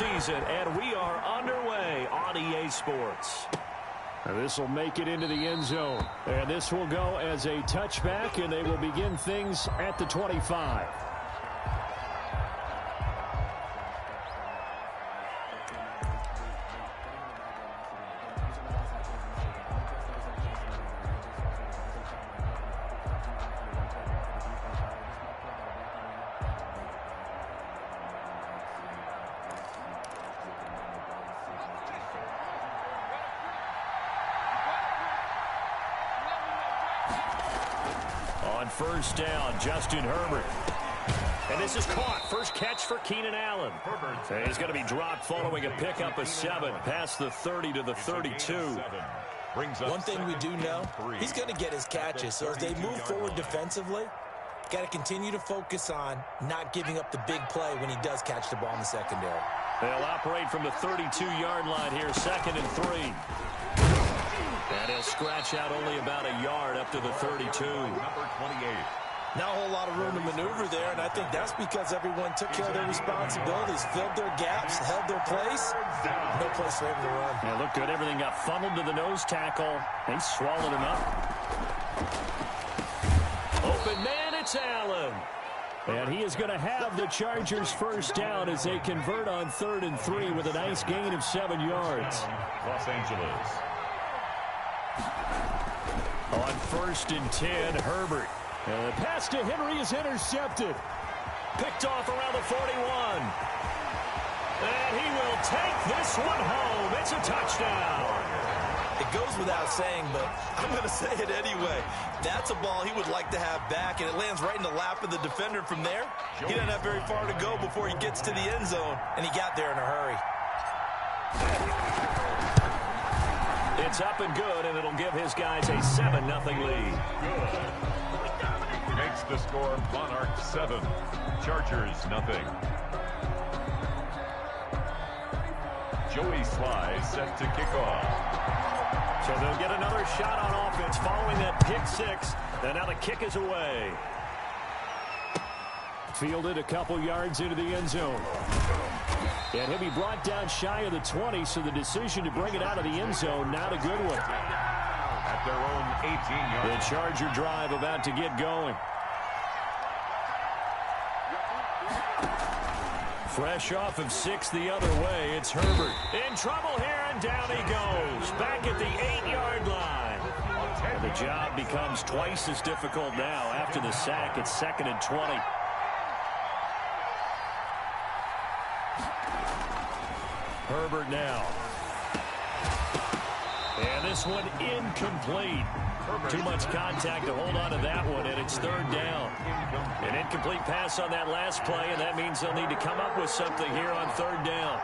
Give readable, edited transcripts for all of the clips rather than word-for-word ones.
season, and we are underway on EA Sports. This will make it into the end zone. And this will go as a touchback, and they will begin things at the 25. On first down, Justin Herbert. And this is caught. First catch for Keenan Allen. And he's going to be dropped following a pickup of 7 past the 30 to the 32. One thing we do know, he's going to get his catches. So as they move forward defensively, got to continue to focus on not giving up the big play when he does catch the ball in the secondary. They'll operate from the 32-yard line here, 2nd and 3. And he'll scratch out only about a yard up to the 32. Number 28. Not a whole lot of room to maneuver there, and I think that's because everyone took care of their responsibilities, filled their gaps, held their place. No place for him to run. Yeah, looked good. Everything got funneled to the nose tackle. They swallowed him up. Open man, it's Allen. And he is going to have the Chargers first down as they convert on 3rd and 3 with a nice gain of 7 yards. Los Angeles. On 1st and 10, Herbert. And the pass to Henry is intercepted. Picked off around the 41. And he will take this one home. It's a touchdown. It goes without saying, but I'm going to say it anyway. That's a ball he would like to have back, and it lands right in the lap of the defender from there. He doesn't have very far to go before he gets to the end zone, and he got there in a hurry. It's up and good, and it'll give his guys a 7-0 lead. Good. Makes the score Monarchs 7, Chargers 0. Joey Sly set to kick off. So they'll get another shot on offense following that pick 6, and now the kick is away. Fielded a couple yards into the end zone. And he'll be brought down shy of the 20, so the decision to bring it out of the end zone, not a good one. At their own 18-yard. The Charger drive about to get going. Fresh off of 6 the other way, it's Herbert. In trouble here, and down he goes. Back at the 8-yard line. And the job becomes twice as difficult now. After the sack, it's 2nd and 20. Herbert now. And this one incomplete. Too much contact to hold on to that one, and it's 3rd down. An incomplete pass on that last play, and that means they'll need to come up with something here on 3rd down.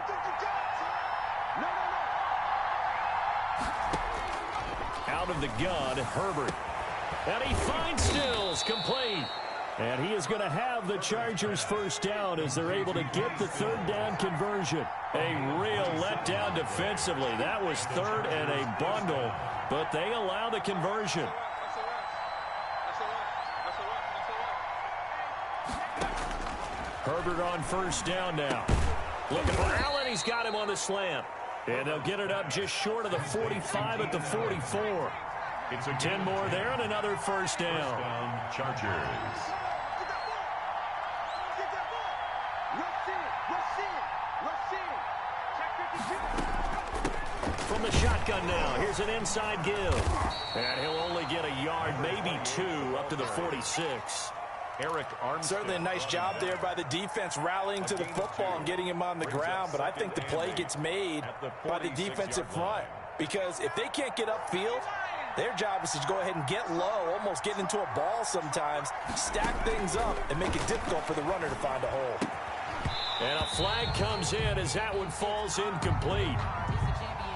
Out of the gun, Herbert. And he finds Stills, complete. And he is going to have the Chargers first down as they're able to get the 3rd down conversion. A real letdown defensively. That was 3rd and a bundle, but they allow the conversion. Herbert on first down now. Looking for Allen. He's got him on the slant. And they'll get it up just short of the 45 at the 44. It's a 10 more there and another first down. Chargers. From the shotgun now, here's an inside give. And he'll only get a yard, maybe 2, up to the 46. Eric Armstead. Certainly a nice job there by the defense rallying to the football and getting him on the ground, but I think the play gets made by the defensive front, because if they can't get upfield, their job is to go ahead and get low, almost get into a ball sometimes, stack things up, and make it difficult for the runner to find a hole. And a flag comes in as that one falls incomplete.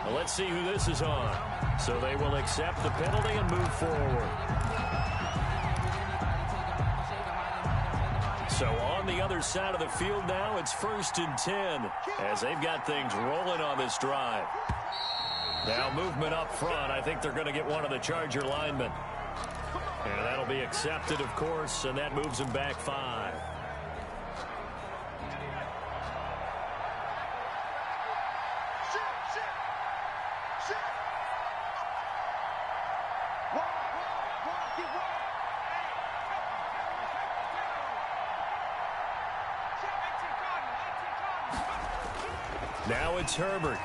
Well, let's see who this is on. So they will accept the penalty and move forward. So on the other side of the field now, it's 1st and 10 as they've got things rolling on this drive. Now movement up front. I think they're going to get one of the Charger linemen. And that'll be accepted, of course, and that moves them back 5. Now it's Herbert.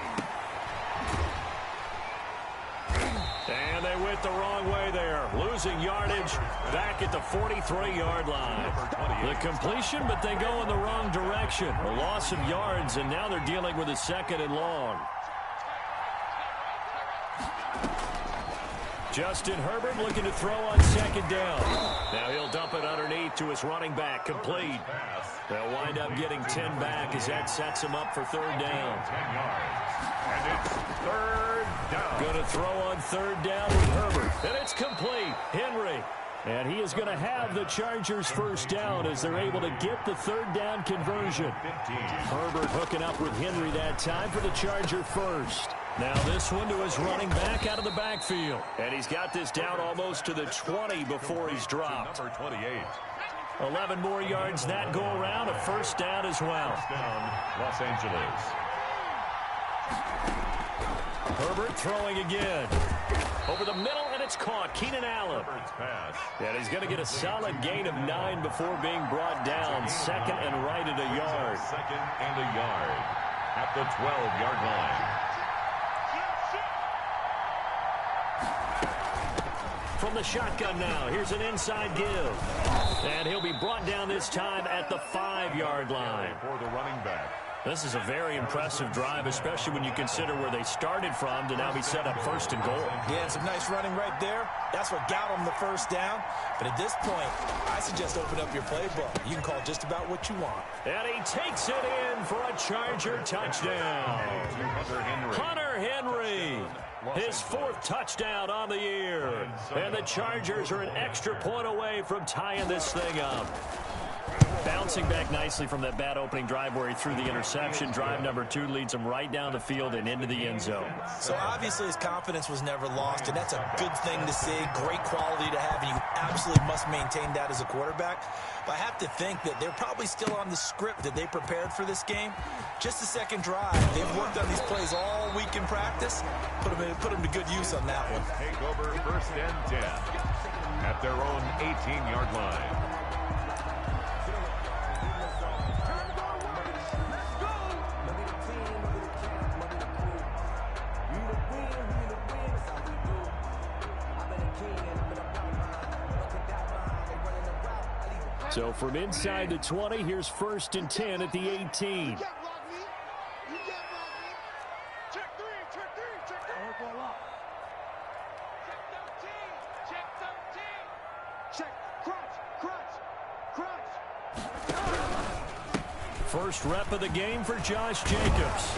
And they went the wrong way there. Losing yardage back at the 43-yard line. The completion, but they go in the wrong direction. A loss of yards, and now they're dealing with a 2nd and long. Justin Herbert looking to throw on 2nd down. Now he'll dump it underneath to his running back. Complete. They'll wind up getting 10 back as that sets him up for 3rd down. 10 yards. And it's 3rd down. Going to throw on 3rd down with Herbert. And it's complete. Henry. And he is going to have the Chargers 1st down as they're able to get the 3rd down conversion. 15. Herbert hooking up with Henry that time for the Charger 1st. Now this one to his running back out of the backfield. And he's got this down almost to the 20 before he's dropped. Number 28. 11 more yards that go around. A 1st down as well. 1st down, Los Angeles. Herbert throwing again. Over the middle, and it's caught. Keenan Allen. Herbert's pass. And he's going to get a solid gain of 9 before being brought down. 2nd and right at a yard. 2nd and a yard at the 12-yard line. From the shotgun now, here's an inside give. And he'll be brought down this time at the 5-yard line. For the running back. This is a very impressive drive, especially when you consider where they started from to now be set up 1st and goal. Yeah, some nice running right there. That's what got them the 1st down. But at this point, I suggest open up your playbook. You can call just about what you want. And he takes it in for a Charger touchdown. Hunter Henry. His 4th touchdown on the year. And the Chargers are an extra point away from tying this thing up. Bouncing back nicely from that bad opening drive where he threw the interception. Drive number 2 leads him right down the field and into the end zone. So obviously his confidence was never lost, and that's a good thing to see. Great quality to have, and you absolutely must maintain that as a quarterback. But I have to think that they're probably still on the script that they prepared for this game. Just the 2nd drive. They've worked on these plays all week in practice. Put them to good use on that one. Take over 1st and 10 at their own 18-yard line. So from inside the 20, here's 1st and 10 at the 18. First rep of the game for Josh Jacobs.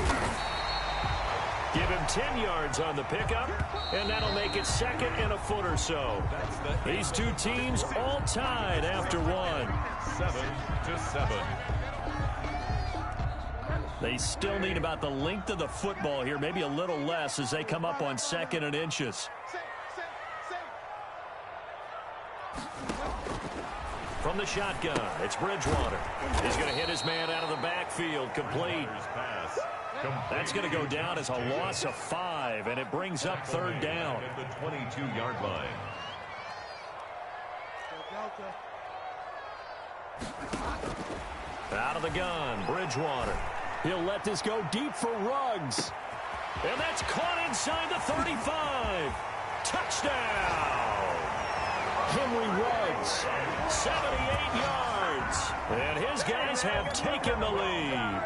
Give him 10 yards on the pickup, and that'll make it 2nd and a foot or so. These two teams all tied after 1. 7-7. They still need about the length of the football here, maybe a little less as they come up on 2nd and inches. From the shotgun, it's Bridgewater. He's going to hit his man out of the backfield, complete. That's going to go down as a loss of 5, and it brings up 3rd down. At the 22-yard line. Out of the gun, Bridgewater. He'll let this go deep for Ruggs. And that's caught inside the 35. Touchdown! Henry Ruggs, 78 yards. And his guys have taken the lead.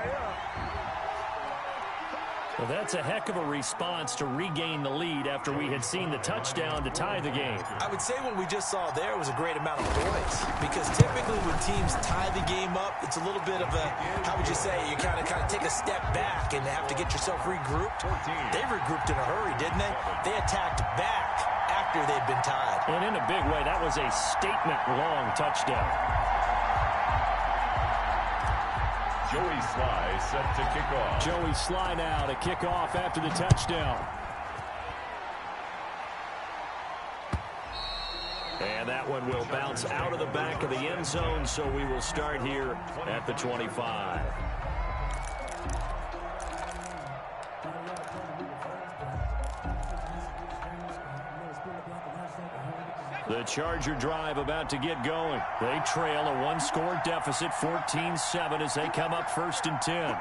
Well, that's a heck of a response to regain the lead after we had seen the touchdown to tie the game. I would say what we just saw there was a great amount of points, because typically when teams tie the game up, it's a little bit of a, how would you say, you kind of take a step back and have to get yourself regrouped. They regrouped in a hurry, didn't they? They attacked back after they'd been tied. And in a big way, that was a statement-long touchdown. Joey Sly set to kick off. Joey Sly now to kick off after the touchdown. And that one will bounce out of the back of the end zone, so we will start here at the 25. The Charger drive about to get going. They trail a one-score deficit, 14-7, as they come up 1st and 10.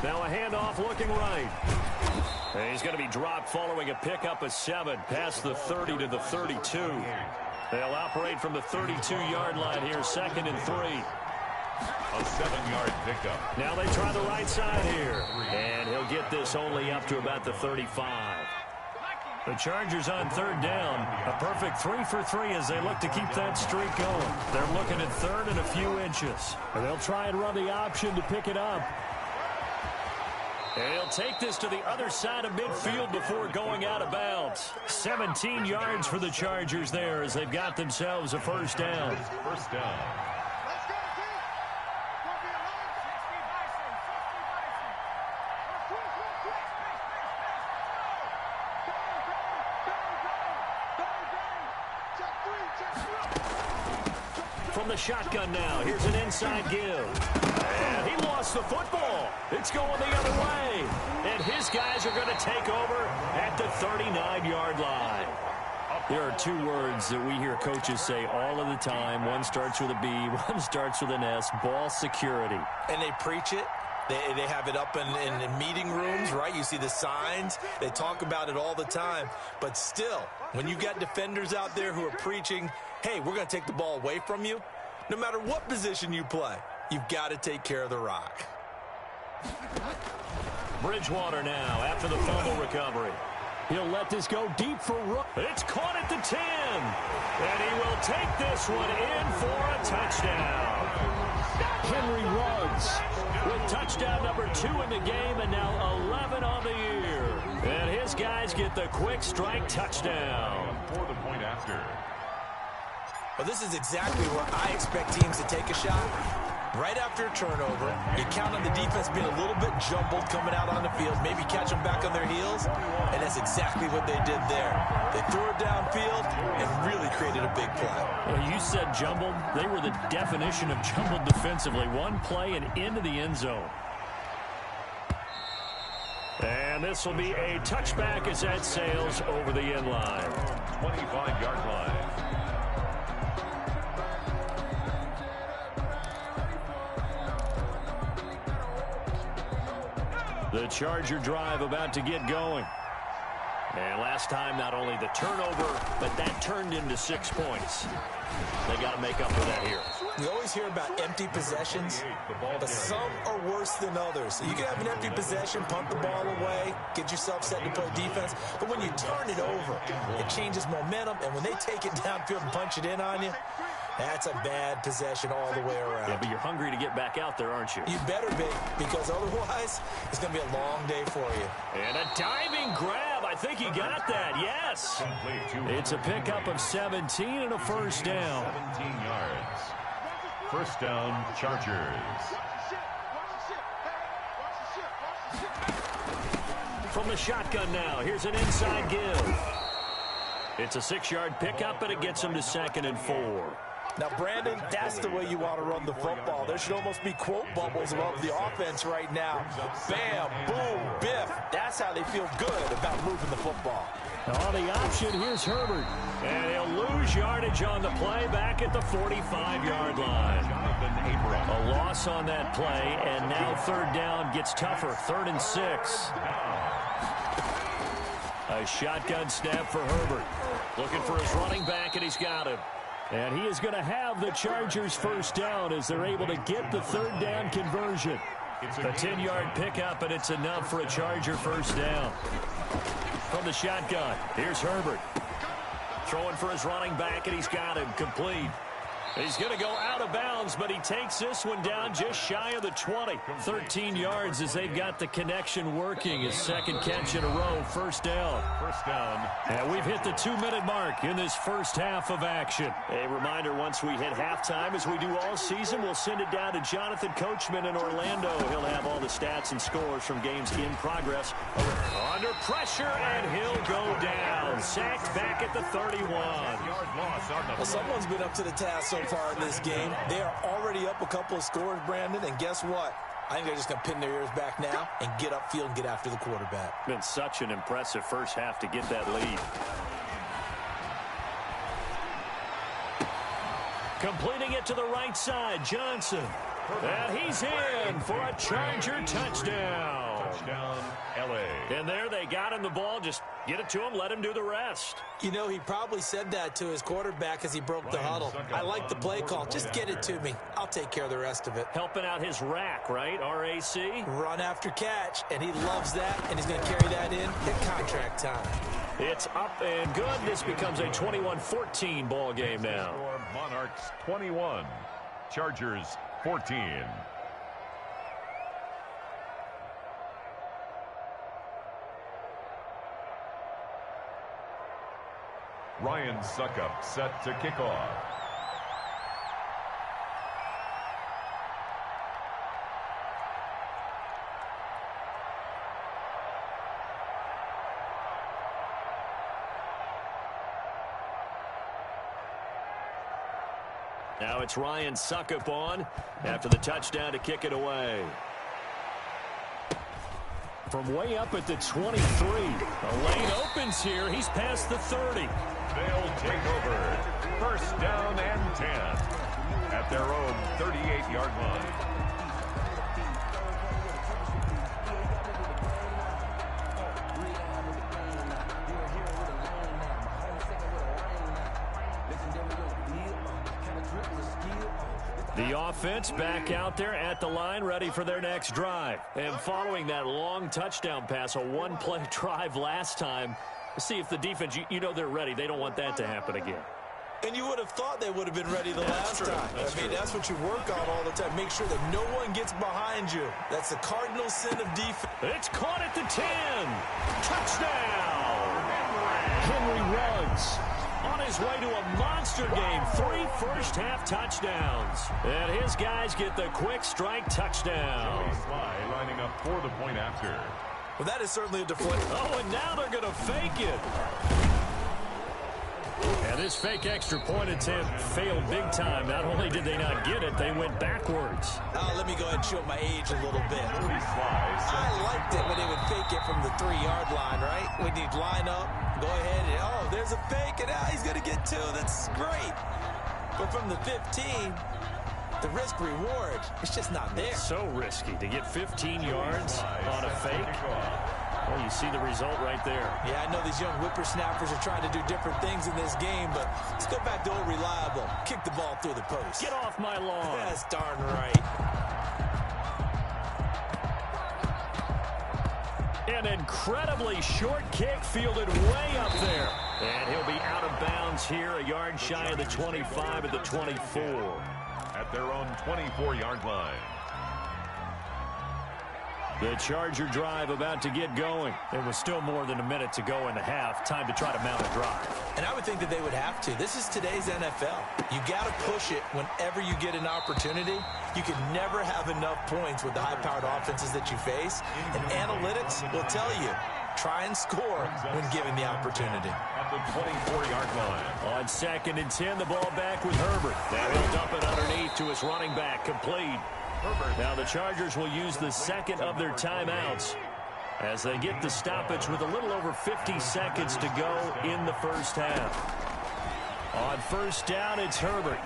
Now a handoff looking right. And he's going to be dropped following a pickup of 7 past the 30 to the 32. They'll operate from the 32-yard line here, 2nd and 3. A 7-yard pickup. Now they try the right side here. And he'll get this only up to about the 35. The Chargers on 3rd down. A perfect 3 for 3 as they look to keep that streak going. They're looking at 3rd and a few inches. And they'll try and run the option to pick it up. And he'll take this to the other side of midfield before going out of bounds. 17 yards for the Chargers there as they've got themselves a first down. First down. From the shotgun now, here's an inside give. And he lost the football. It's going the other way. And his guys are going to take over at the 39-yard line. There are 2 words that we hear coaches say all of the time. One starts with a B, one starts with an S, ball security. And they preach it. They have it up in meeting rooms, right? You see the signs. They talk about it all the time. But still, when you got defenders out there who are preaching, hey, we're going to take the ball away from you, no matter what position you play, you've got to take care of the rock. Bridgewater now after the fumble recovery. He'll let this go deep for Rook. It's caught at the 10. And he will take this one in for a touchdown. Henry Ruggs with touchdown number 2 in the game and now 11 on the year. And his guys get the quick strike touchdown. For the point after. Well, this is exactly where I expect teams to take a shot. Right after a turnover, you count on the defense being a little bit jumbled coming out on the field, maybe catch them back on their heels, and that's exactly what they did there. They threw it downfield and really created a big play. Well, you said jumbled. They were the definition of jumbled defensively. One play and into the end zone. And this will be a touchback as that sails over the end line. 25-yard line. The Charger drive about to get going. And last time, not only the turnover, but that turned into 6 points. They got to make up for that here. We always hear about empty possessions, but some are worse than others. You can have an empty possession, punt the ball away, get yourself set to play defense, but when you turn it over, it changes momentum, and when they take it downfield and punch it in on you, that's a bad possession all the way around. Yeah, but you're hungry to get back out there, aren't you? You better be, because otherwise, it's going to be a long day for you. And a diving grab. I think he got that. Yes. It's a pickup of 17 and a first down. 17 yards. First down, Chargers. From the shotgun now, here's an inside give. It's a 6-yard pickup, and it gets him to 2nd and 4. Now, Brandon, that's the way you want to run the football. There should almost be quote bubbles above the offense right now. Bam, boom, biff. That's how they feel good about moving the football. Now on the option, here's Herbert. And he'll lose yardage on the play back at the 45-yard line. A loss on that play, and now 3rd down gets tougher. 3rd and 6. A shotgun snap for Herbert. Looking for his running back, and he's got him. And he is going to have the Chargers first down as they're able to get the 3rd down conversion. A 10-yard pickup, and it's enough for a Charger first down. From the shotgun, here's Herbert. Throwing for his running back, and he's got him complete. He's going to go out of bounds, but he takes this one down just shy of the 20. 13 yards as they've got the connection working. His 2nd catch in a row, first down. First down. And we've hit the 2-minute mark in this first half of action. A reminder, once we hit halftime, as we do all season, we'll send it down to Jonathan Coachman in Orlando. He'll have all the stats and scores from games in progress. Under pressure, and he'll go down. Sacked back at the 31. Well, someone's been up to the task so far in this game. They are already up a couple of scores, Brandon, and guess what? I think they're just going to pin their ears back now and get upfield and get after the quarterback. Been such an impressive first half to get that lead. Completing it to the right side, Johnson. And he's in for a Charger touchdown. Touchdown, LA. And there they got him the ball. Just get it to him, let him do the rest. You know, he probably said that to his quarterback as he broke the huddle. I like the play call. Just get it to me. I'll take care of the rest of it. Helping out his rack, right? RAC? Run after catch, and he loves that, and he's going to carry that in at contract time. It's up and good. This becomes a 21-14 ball game now. Monarchs 21, Chargers 14. Ryan Suckup set to kick off. Now it's Ryan Suckup on after the touchdown to kick it away. From way up at the 23. A lane opens here. He's past the 30. They'll take over. First down and 10 at their own 38-yard line. The offense back out there at the line, ready for their next drive. And following that long touchdown pass, a one-play drive last time, see if the defense, you know they're ready. They don't want that to happen again. And you would have thought they would have been ready the last time. I mean, that's what you work on all the time. Make sure that no one gets behind you. That's the cardinal sin of defense. It's caught at the 10. Touchdown! Henry Ruggs on his way to a monster game. 3 first-half touchdowns. And his guys get the quick strike touchdown. Sly lining up for the point after. Well, that is certainly a deflection. Oh, and now they're going to fake it. And this fake extra point attempt failed big time. Not only did they not get it, they went backwards. Let me go ahead and show my age a little bit. I liked it when they would fake it from the 3-yard line, right? When you'd line up, go ahead and, oh, there's a fake, and he's going to get 2. That's great. But from the 15, the risk-reward, it's just not there. It's so risky to get 15 yards on a fake. Well, you see the result right there. Yeah, I know these young whippersnappers are trying to do different things in this game, but let's go back to old reliable. Kick the ball through the post. Get off my lawn. That's darn right. An incredibly short kick fielded way up there. And he'll be out of bounds here, a yard shy of the 25 at the 24. At their own 24-yard line. The Charger drive about to get going. There was still more than a minute to go in the half. Time to try to mount a drive. And I would think that they would have to. This is today's NFL. You got to push it whenever you get an opportunity. You can never have enough points with the high-powered offenses that you face. And analytics will tell you, try and score when given the opportunity. At the 24-yard line. On 2nd and 10, the ball back with Herbert. Now he'll dump it underneath to his running back, complete. Now the Chargers will use the second of their timeouts as they get the stoppage with a little over 50 seconds to go in the first half. On first down, it's Herbert.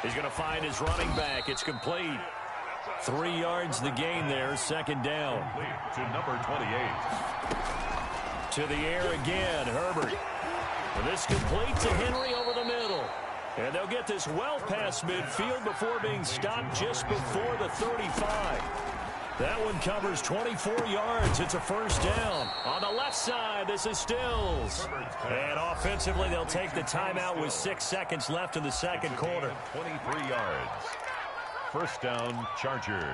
He's going to find his running back. It's complete. 3 yards the gain there, 2nd down. To number 28. To the air again, Herbert. And this complete to Henry over the middle. And they'll get this well past midfield before being stopped just before the 35. That one covers 24 yards. It's a first down. On the left side, this is Stills. And offensively, they'll take the timeout with 6 seconds left in the second quarter. 23 yards. First down, Chargers.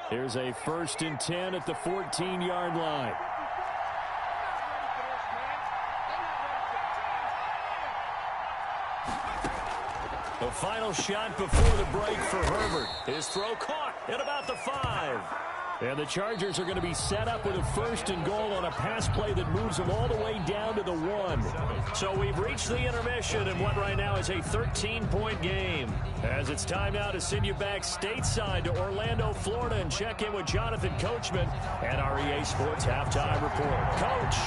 Here's a 1st and 10 at the 14-yard line. The final shot before the break for Herbert. His throw caught at about the 5. And the Chargers are going to be set up with a 1st and goal on a pass play that moves them all the way down to the 1. So we've reached the intermission in what right now is a 13-point game. As it's time now to send you back stateside to Orlando, Florida, and check in with Jonathan Coachman and our EA Sports Halftime Report. Coach.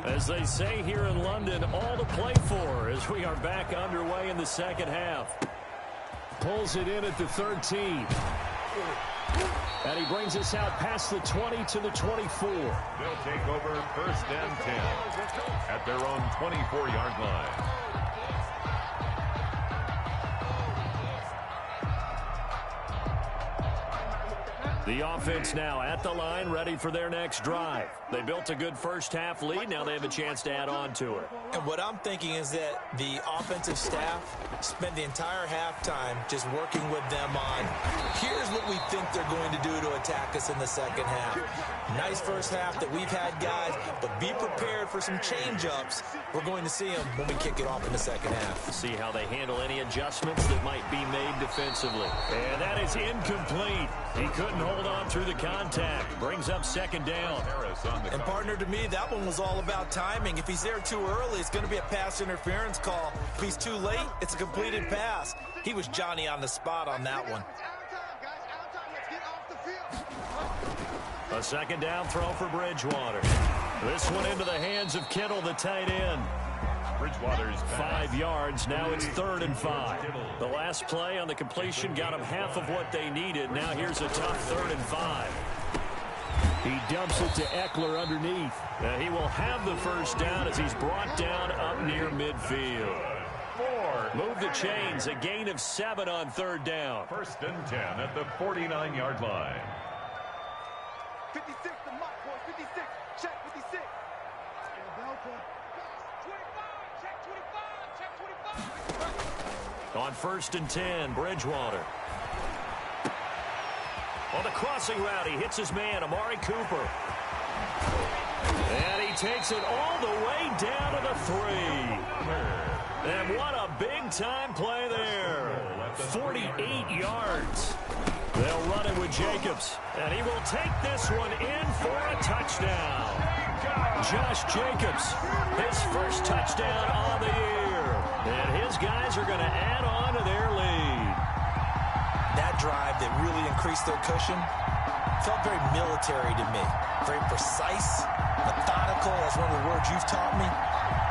As they say here in London, all to play for as we are back underway in the second half. Pulls it in at the 13. And he brings us out past the 20 to the 24. They'll take over first and 10 at their own 24-yard line. The offense now at the line, ready for their next drive. They built a good first-half lead. Now they have a chance to add on to it. And what I'm thinking is that the offensive staff spent the entire halftime just working with them on, here's what we think they're going to do to attack us in the second half. Nice first half that we've had, guys, but be prepared for some change-ups. We're going to see them when we kick it off in the second half. See how they handle any adjustments that might be made defensively. And that is incomplete. He couldn't hold on through the contact. Brings up second down. And partner, to me, that one was all about timing. If he's there too early, it's going to be a pass interference call. If he's too late, it's a completed pass. He was Johnny on the spot on that one. A second down throw for Bridgewater. This one into the hands of Kittle, the tight end. Bridgewater's 5 yards. Now it's 3rd and 5. The last play on the completion got them half of what they needed. Now here's a tough 3rd and 5. He dumps it to Eckler underneath. He will have the first down as he's brought down up near midfield. 4. Move the chains. A gain of 7 on 3rd down. 1st and 10 at the 49-yard line. 56, the mark, boy. 56. Check 56. On 1st and 10, Bridgewater. On the crossing route, he hits his man, Amari Cooper. And he takes it all the way down to the 3. And what a big-time play there. 48 yards. They'll run it with Jacobs. And he will take this one in for a touchdown. Josh Jacobs, his first touchdown on the year. And his guys are going to add on to their lead. That drive that really increased their cushion felt very military to me. Very precise, methodical. That's one of the words you've taught me.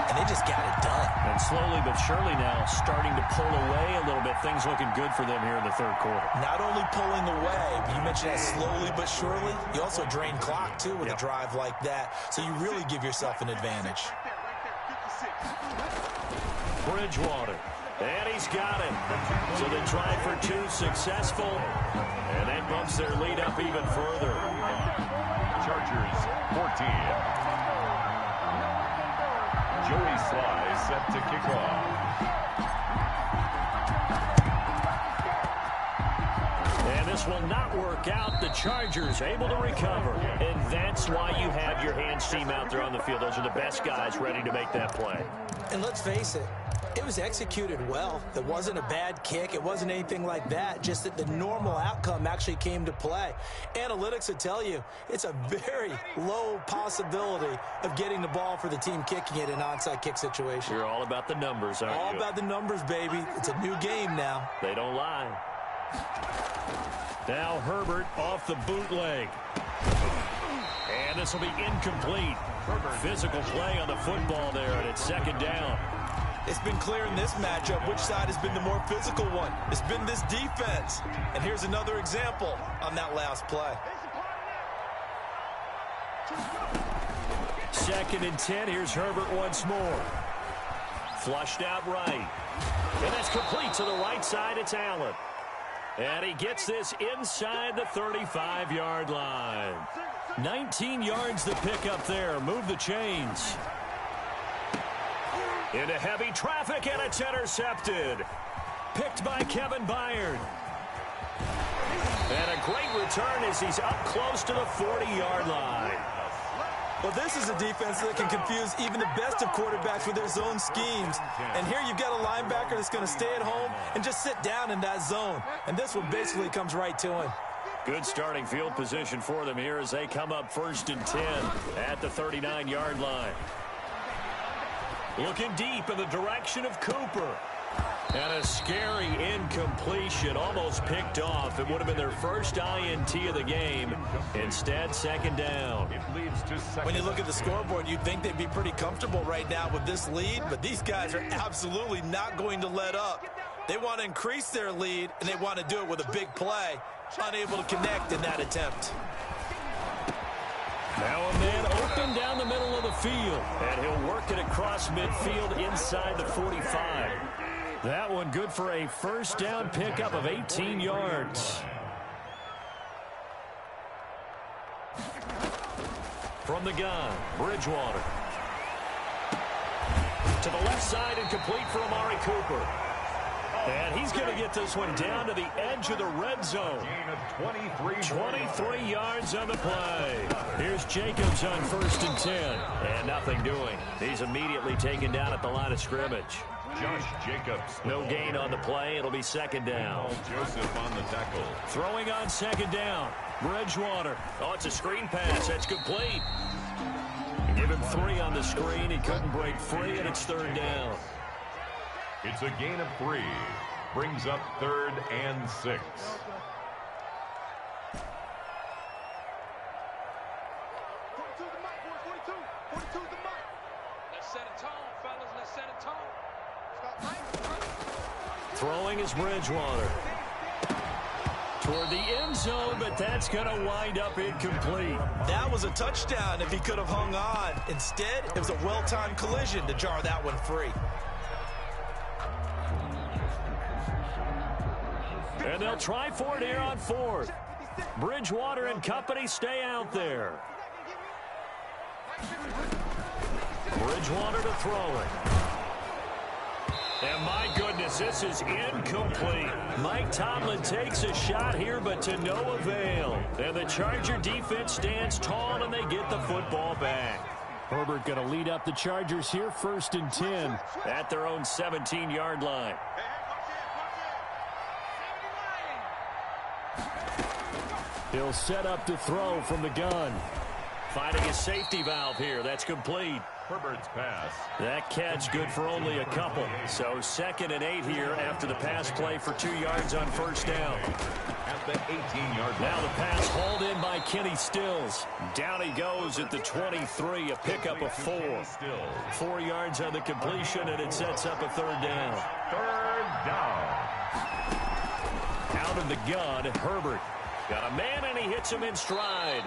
And they just got it done. And slowly but surely now starting to pull away a little bit. Things looking good for them here in the 3rd quarter. Not only pulling away, but you mentioned that slowly but surely. You also drain clock, too, with a drive like that. So you really give yourself an advantage. Bridgewater. And he's got it. So they try for 2 successful. And that bumps their lead up even further. Chargers 14. Joey Sly set to kick off. And this will not work out. The Chargers able to recover. And that's why you have your hands team out there on the field. Those are the best guys ready to make that play. And let's face it, it was executed well. It wasn't a bad kick. It wasn't anything like that. Just that the normal outcome actually came to play. Analytics would tell you it's a very low possibility of getting the ball for the team kicking it in an onside kick situation. You're all about the numbers, aren't you? All about the numbers, baby. It's a new game now. They don't lie. Now Herbert off the bootleg. And this will be incomplete. Physical play on the football there, and it's 2nd down. It's been clear in this matchup which side has been the more physical one. It's been this defense. And here's another example on that last play. 2nd and 10. Here's Herbert once more. Flushed out right. And that's complete to the right side. It's Allen. And he gets this inside the 35-yard line. 19 yards to pick up there. Move the chains. Into heavy traffic, and it's intercepted. Picked by Kevin Byard. And a great return as he's up close to the 40-yard line. Well, this is a defense that can confuse even the best of quarterbacks with their zone schemes. And here you've got a linebacker that's going to stay at home and just sit down in that zone. And this one basically comes right to him. Good starting field position for them here as they come up 1st and 10 at the 39-yard line. Looking deep in the direction of Cooper. And a scary incompletion, almost picked off. It would have been their first INT of the game. Instead, second down. When you look at the scoreboard, you'd think they'd be pretty comfortable right now with this lead, but these guys are absolutely not going to let up. They want to increase their lead, and they want to do it with a big play. Unable to connect in that attempt. Now a man open down the middle of the field, and he'll work it across midfield inside the 45. That one good for a first down pickup of 18 yards. From the gun, Bridgewater. To the left side and complete for Amari Cooper. And he's going to get this one down to the edge of the red zone. 23 yards on the play. Here's Jacobs on 1st and 10. And nothing doing. He's immediately taken down at the line of scrimmage. Josh Jacobs. No gain on the play. It'll be second down. Joseph on the tackle. Throwing on second down. Bridgewater. Oh, it's a screen pass. That's complete. Give him 3 on the screen. He couldn't break free, and it's third down. It's a gain of 3. Brings up 3rd and 6. Let's set a tone, fellas. Let's set a tone. Throwing is Bridgewater. Toward the end zone, but that's going to wind up incomplete. That was a touchdown if he could have hung on. Instead, it was a well-timed collision to jar that one free. And they'll try for it here on 4th. Bridgewater and company stay out there. Bridgewater to throw it. And my goodness, this is incomplete. Mike Tomlin takes a shot here, but to no avail. And the Charger defense stands tall, and they get the football back. Herbert going to lead up the Chargers here, 1st and 10 at their own 17-yard line. He'll set up to throw from the gun. Finding a safety valve here. That's complete. Herbert's pass. That catch good for only a couple. So 2nd and 8 here after the pass play for 2 yards on 1st down. At the 18-yard line. Now the pass hauled in by Kenny Stills. Down he goes at the 23, a pickup of 4. 4 yards on the completion, and it sets up a 3rd down. 3rd down. Out of the gun, Herbert. Got a man, and he hits him in stride.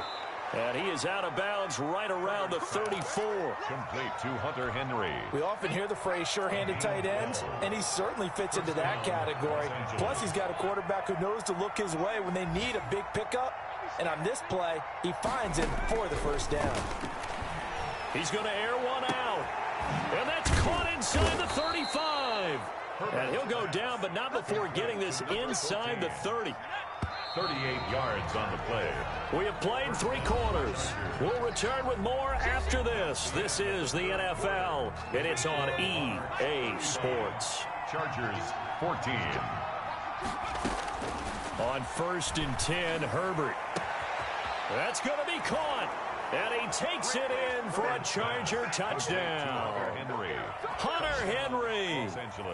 And he is out of bounds right around the 34. Complete to Hunter Henry. We often hear the phrase sure-handed tight ends, and he certainly fits into that category. Plus, he's got a quarterback who knows to look his way when they need a big pickup. And on this play, he finds him for the first down. He's going to air one out. And that's caught inside the 35. And he'll go down, but not before getting this inside the 30. 38 yards on the play. We have played 3 quarters. We'll return with more after this. This is the NFL, and it's on EA Sports. Chargers 14. On 1st and 10, Herbert. That's going to be caught. And he takes it in for a Charger touchdown. Hunter Henry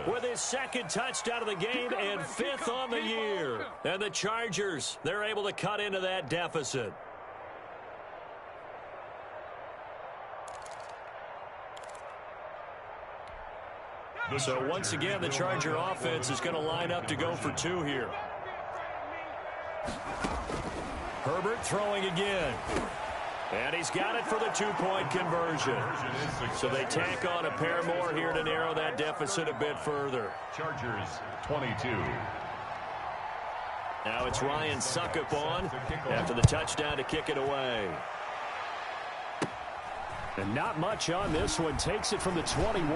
with his 2nd touchdown of the game and 5th on the year. And the Chargers, they're able to cut into that deficit. So once again, the Charger offense is going to line up to go for 2 here. Herbert throwing again. And he's got it for the 2-point conversion. So they tack on a pair more here to narrow that deficit a bit further. Chargers 22. Now it's Ryan Suckup on after the touchdown to kick it away. And not much on this one. Takes it from the 21.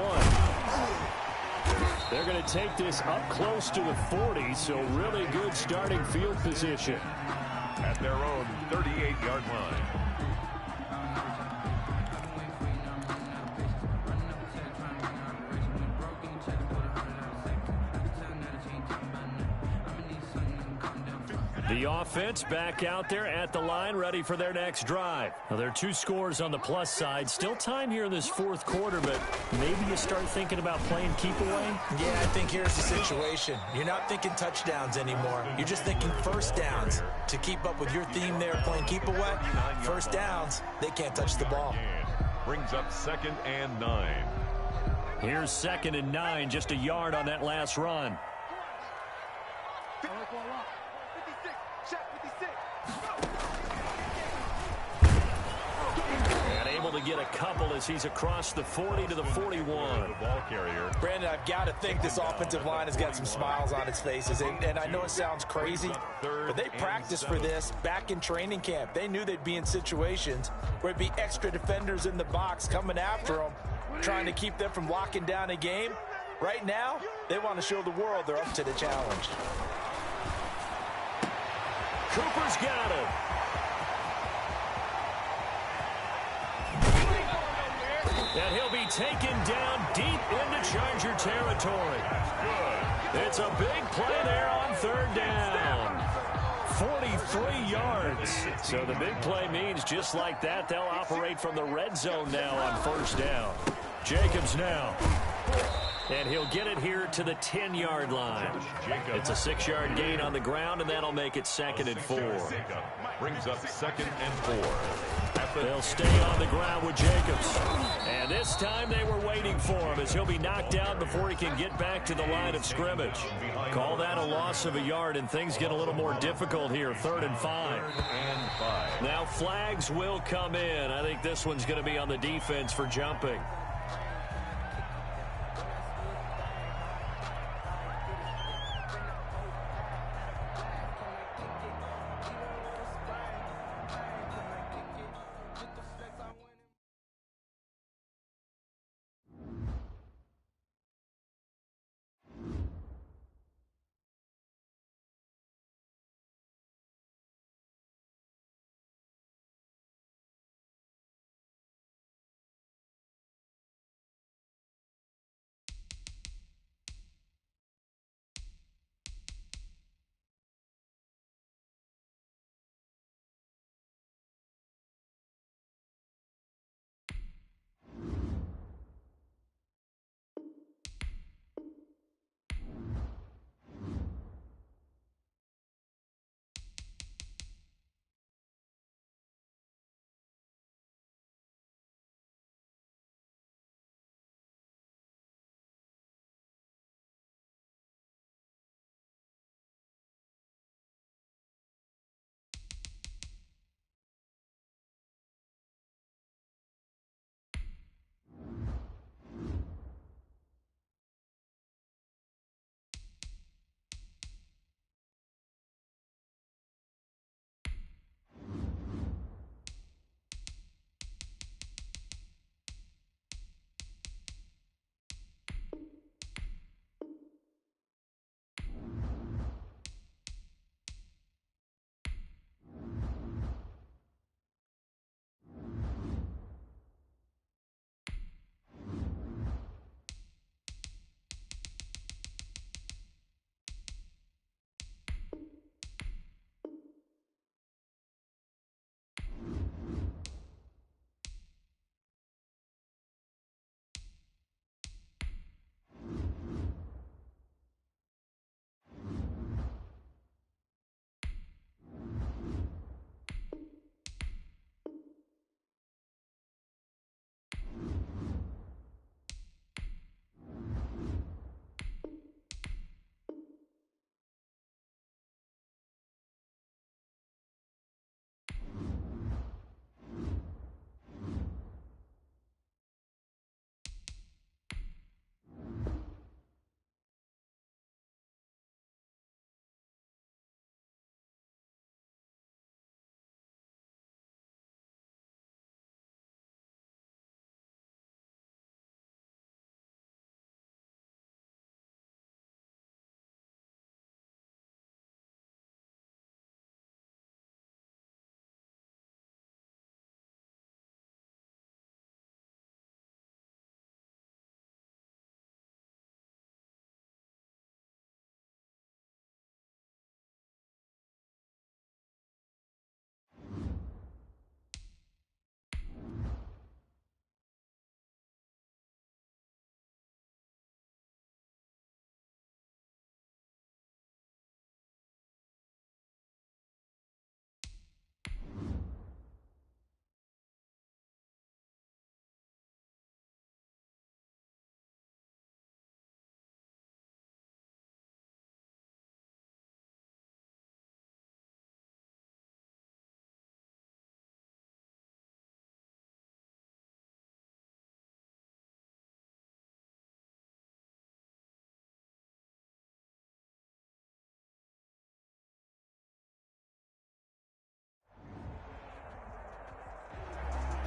They're going to take this up close to the 40, so really good starting field position. At their own 38-yard line. The offense back out there at the line, ready for their next drive. Now, there are 2 scores on the plus side. Still time here in this fourth quarter, but maybe you start thinking about playing keep away? Yeah, I think here's the situation. You're not thinking touchdowns anymore. You're just thinking first downs. To keep up with your theme there, playing keep away, first downs, they can't touch the ball. Brings up 2nd and 9. Here's 2nd and 9, just a yard on that last run. 56, check 56. And able to get a couple as he's across the 40 to the 41. Ball carrier. Brandon, I've got to think this offensive line has got some smiles on its faces. And I know it sounds crazy, but they practiced for this back in training camp. They knew they'd be in situations where it'd be extra defenders in the box coming after them, trying to keep them from locking down a game. Right now, they want to show the world they're up to the challenge. Cooper's got him. And he'll be taken down deep into Charger territory. It's a big play there on 3rd down. 43 yards. So the big play means just like that, they'll operate from the red zone now on 1st down. Jacobs now. And he'll get it here to the 10-yard line. It's a 6-yard gain on the ground, and that'll make it 2nd and 4. Brings up 2nd and 4. They'll stay on the ground with Jacobs. And this time they were waiting for him as he'll be knocked down before he can get back to the line of scrimmage. Call that a loss of a yard, and things get a little more difficult here. 3rd and 5. Now flags will come in. I think this one's going to be on the defense for jumping.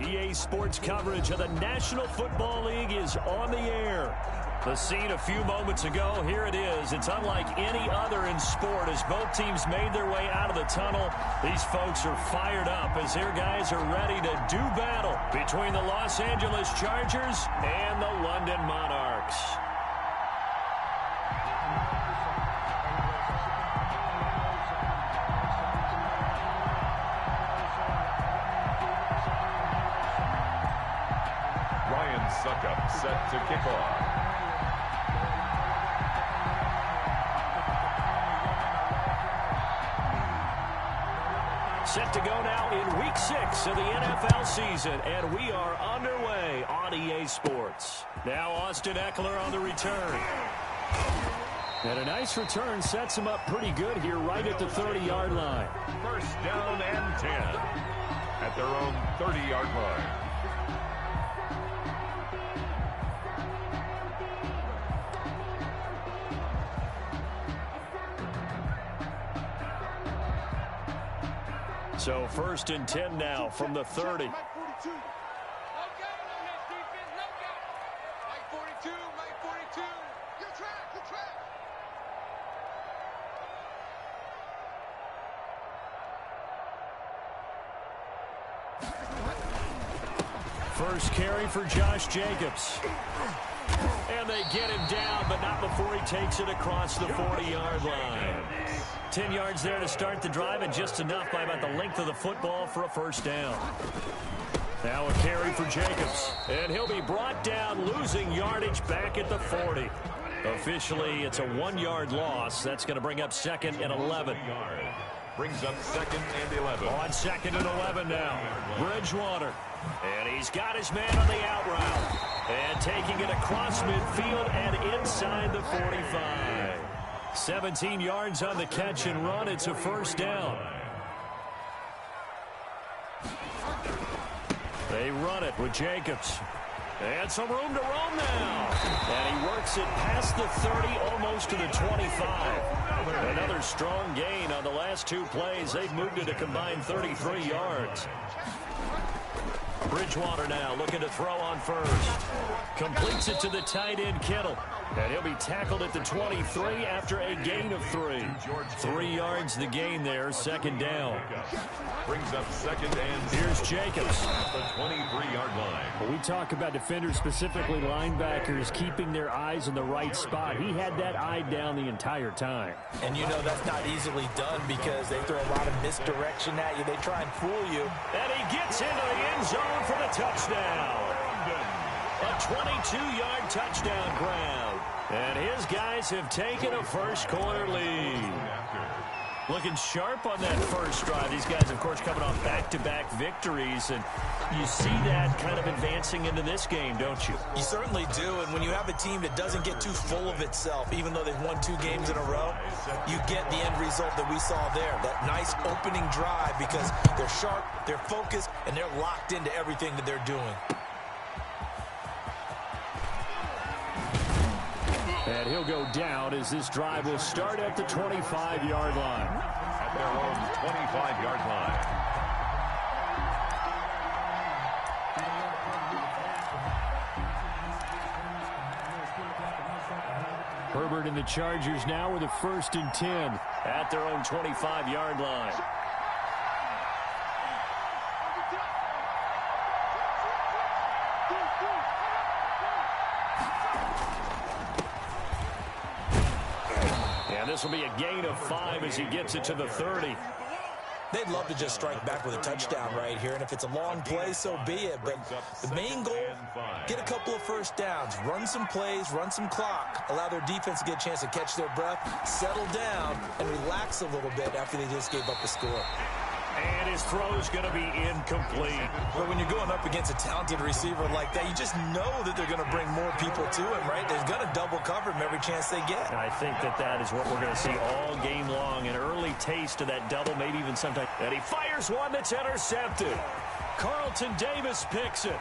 EA Sports coverage of the National Football League is on the air. The scene a few moments ago, here it is. It's unlike any other in sport as both teams made their way out of the tunnel. These folks are fired up as their guys are ready to do battle between the Los Angeles Chargers and the London Monarchs. Suckup set to kick off. Set to go now in Week 6 of the NFL season, and we are underway on EA Sports. Now Austin Eckler on the return. And a nice return sets him up pretty good here right at the 30-yard line. First down and 10 at their own 30-yard line. So first and 10 now from the 30. First carry for Josh Jacobs. And they get him down, but not before he takes it across the 40-yard line. 10 yards there to start the drive, and just enough by about the length of the football for a first down. Now a carry for Jacobs, and he'll be brought down, losing yardage back at the 40. Officially, it's a 1-yard loss. That's going to bring up 2nd and 11. Brings up 2nd and 11. On 2nd and 11 now. Bridgewater. And he's got his man on the out route. And taking it across midfield and inside the 45. 17 yards on the catch and run. It's a first down. They run it with Jacobs. And some room to roam now. And he works it past the 30, almost to the 25. Another strong gain on the last 2 plays. They've moved it a combined 33 yards. Bridgewater now looking to throw on first. Completes it to the tight end, Kittle. And he'll be tackled at the 23 after a gain of 3. 3 yards the gain there, 2nd down. Brings up 2nd and here's Jacobs. The 23-yard line. Well, we talk about defenders, specifically linebackers, keeping their eyes in the right spot. He had that eye down the entire time. And you know that's not easily done because they throw a lot of misdirection at you. They try and fool you. And he gets into the end zone for the touchdown. A 22-yard touchdown grab. And his guys have taken a first-quarter lead. Looking sharp on that first drive. These guys, of course, coming off back-to-back victories. And you see that kind of advancing into this game, don't you? You certainly do. And when you have a team that doesn't get too full of itself, even though they've won 2 games in a row, you get the end result that we saw there. That nice opening drive because they're sharp, they're focused, and they're locked into everything that they're doing. And he'll go down as this drive will start at the 25-yard line. At their own 25-yard line. Herbert and the Chargers now with a 1st and 10 at their own 25-yard line. This will be a gain of 5 as he gets it to the 30. They'd love to just strike back with a touchdown right here, and if it's a long play, so be it. But the main goal, get a couple of first downs, run some plays, run some clock, allow their defense to get a chance to catch their breath, settle down, and relax a little bit after they just gave up the score. And his throw is going to be incomplete. But when you're going up against a talented receiver like that, you just know that they're going to bring more people to him, right? They're going to double cover him every chance they get. And I think that is what we're going to see all game long. An early taste of that double, maybe even sometime. And he fires one that's intercepted. Carlton Davis picks it.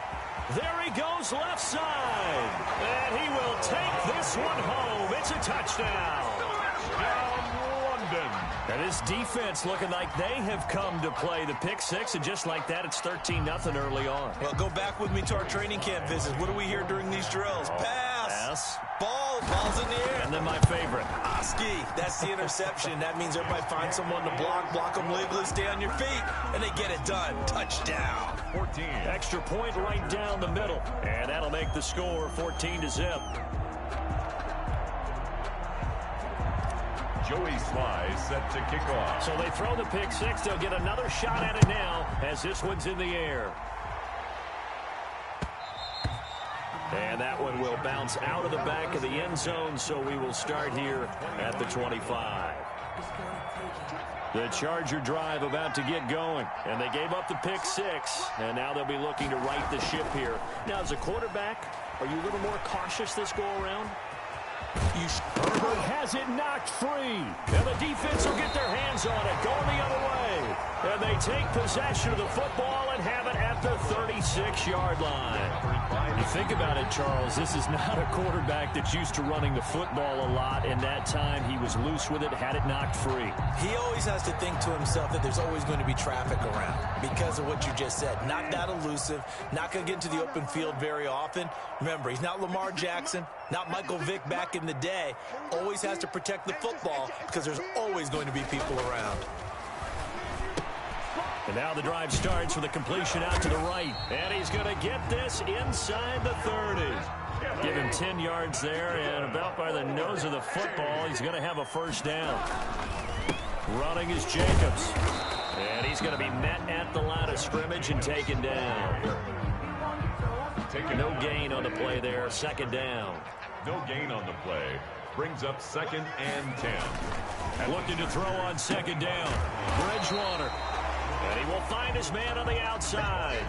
There he goes left side. And he will take this one home. It's a touchdown. Touchdown, London. And this defense looking like they have come to play the pick six, and just like that, it's 13-0 early on. Well, go back with me to our training camp visits. What do we hear during these drills? Pass. Ball's in the air. And then my favorite. Oski, that's the interception. That means everybody finds someone to block them legally, stay on your feet, and they get it done. Touchdown. 14. Extra point right down the middle, and that'll make the score 14-0. Joey Sly set to kick off. So they throw the pick six. They'll get another shot at it now as this one's in the air. And that one will bounce out of the back of the end zone, so we will start here at the 25. The Charger drive about to get going, and they gave up the pick six, and now they'll be looking to right the ship here. Now, as a quarterback, are you a little more cautious this go-around? Herbert has it knocked free, and the defense will get their hands on it, going the other way. And they take possession of the football and have it at the 36-yard line. You think about it, Charles, this is not a quarterback that's used to running the football a lot, and that time he was loose with it, had it knocked free. He always has to think to himself that there's always going to be traffic around because of what you just said. Not that elusive, not going to get into the open field very often. Remember, he's not Lamar Jackson, not Michael Vick back in the day. Always has to protect the football because there's always going to be people around. And now the drive starts with a completion out to the right. And he's going to get this inside the 30. Give him 10 yards there, and about by the nose of the football, he's going to have a first down. Running is Jacobs. And he's going to be met at the line of scrimmage and taken down. No gain on the play there, second down. No gain on the play. Brings up 2nd and 10. Looking to throw on second down. Bridgewater. And he will find his man on the outside.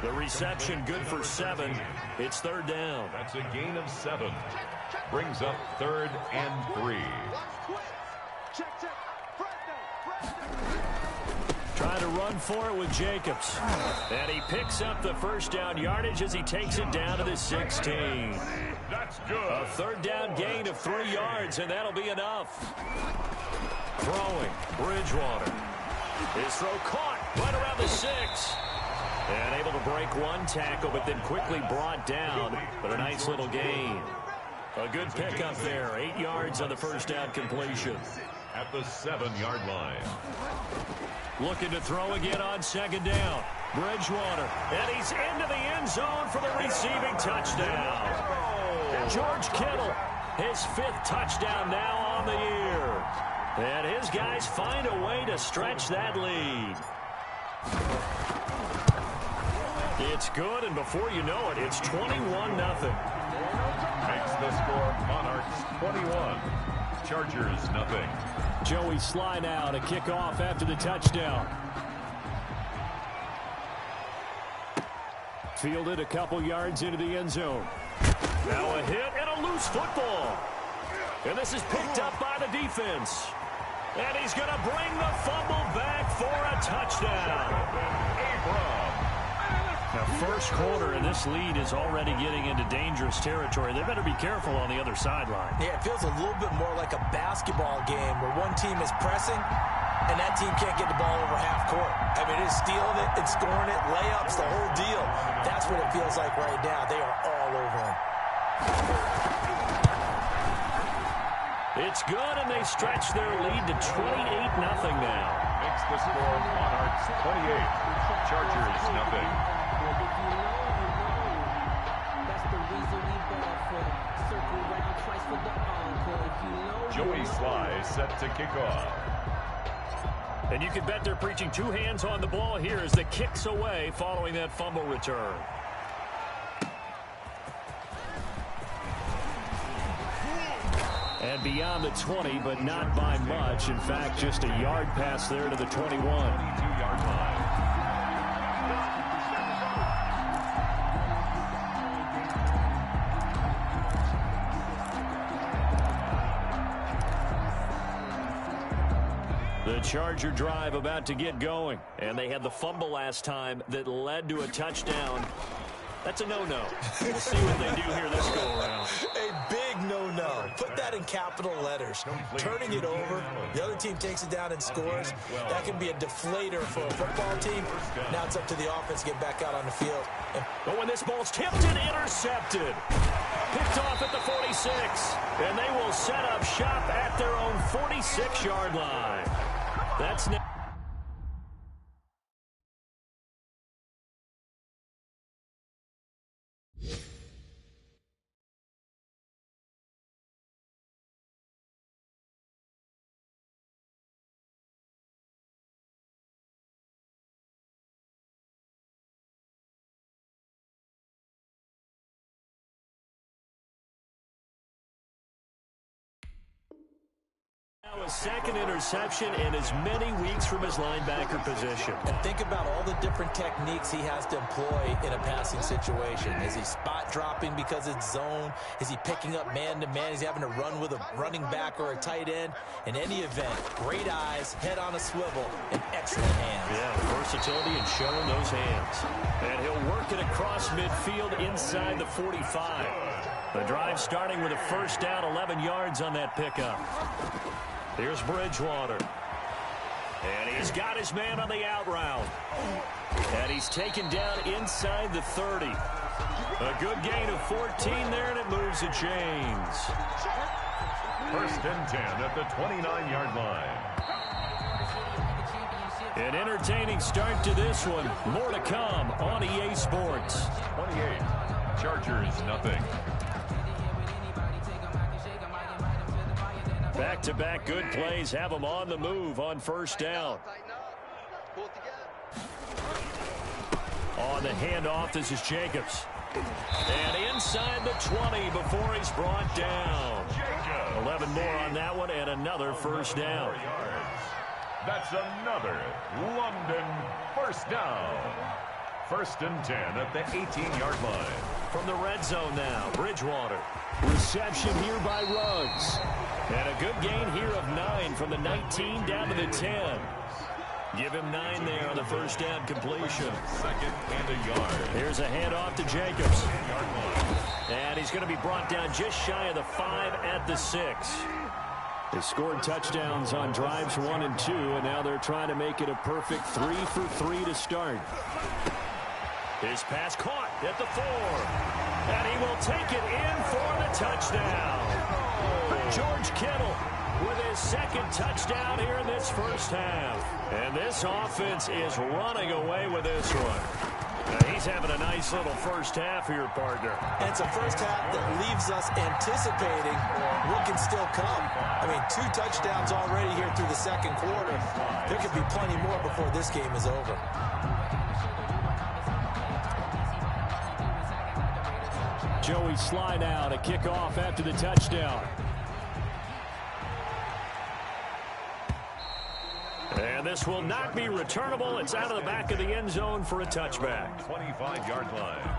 The reception good for 7. It's third down. That's a gain of 7. Brings up 3rd and 3. Trying to run for it with Jacobs. And he picks up the first down yardage as he takes it down to the 16. That's good. A third down gain of 3 yards, and that'll be enough. Throwing, Bridgewater. His throw caught right around the 6. And able to break one tackle, but then quickly brought down. But a nice little gain. A good pickup there. 8 yards on the first down completion. At the 7-yard line. Looking to throw again on second down. Bridgewater. And he's into the end zone for the receiving touchdown. George Kittle, his 5th touchdown now on the year. And his guys find a way to stretch that lead. It's good, and before you know it, it's 21-0. Makes the score Monarchs 21. Chargers nothing. Joey Sly now to kick off after the touchdown. Fielded a couple yards into the end zone. Now a hit and a loose football. And this is picked up by the defense. And he's going to bring the fumble back for a touchdown. Now, first quarter, and this lead is already getting into dangerous territory. They better be careful on the other sideline. Yeah, it feels a little bit more like a basketball game where one team is pressing and that team can't get the ball over half court. I mean, it's stealing it, it's scoring it, layups, the whole deal. That's what it feels like right now. They are all over him. It's good, and they stretch their lead to 28-0 now. Makes the score Monarchs 28. Chargers nothing. Joey Sly set to kick off. And you can bet they're preaching 2 hands on the ball here as the kick's away following that fumble return. And beyond the 20, but not by much. In fact, just a yard pass there to the 21. 22-yard line. The Charger drive about to get going. And they had the fumble last time that led to a touchdown. That's a no-no. We'll see what they do here this go-around. A big no-no. Put that in capital letters. Turning it over, the other team takes it down and scores. That can be a deflator for a football team. Now it's up to the offense to get back out on the field. But when this ball's tipped and intercepted, picked off at the 46, and they will set up shop at their own 46-yard line. That's now. A second interception in as many weeks from his linebacker position. And think about all the different techniques he has to employ in a passing situation. Is he spot dropping because it's zone? Is he picking up man-to-man? Is he having to run with a running back or a tight end? In any event, great eyes, head on a swivel, and excellent hands. Yeah, versatility and showing those hands. And he'll work it across midfield inside the 45. The drive starting with a first down, 11 yards on that pickup. Here's Bridgewater. And he's got his man on the out route. And he's taken down inside the 30. A good gain of 14 there, and it moves the chains. First and 10 at the 29-yard line. An entertaining start to this one. More to come on EA Sports. 28. Chargers, nothing. Back-to-back good plays have them on the move on first down. On the handoff, this is Jacobs. And inside the 20 before he's brought down. 11 more on that one and another first down. That's another London first down. First and 10 at the 18-yard line. From the red zone now, Bridgewater. Reception here by Ruggs. And a good gain here of 9 from the 19 down to the 10. Give him 9 there on the first down completion. Second and a yard. Here's a handoff to Jacobs. And he's going to be brought down just shy of the 5 at the 6. They scored touchdowns on drives 1 and 2, and now they're trying to make it a perfect 3 for 3 to start. His pass caught at the 4. And he will take it in for the touchdown. George Kittle with his second touchdown here in this first half. And this offense is running away with this one. He's having a nice little first half here, partner. And it's a first half that leaves us anticipating what can still come. I mean, 2 touchdowns already here through the second quarter. There could be plenty more before this game is over. Joey Sly now to kick off after the touchdown. And this will not be returnable. It's out of the back of the end zone for a touchback. 25-yard line.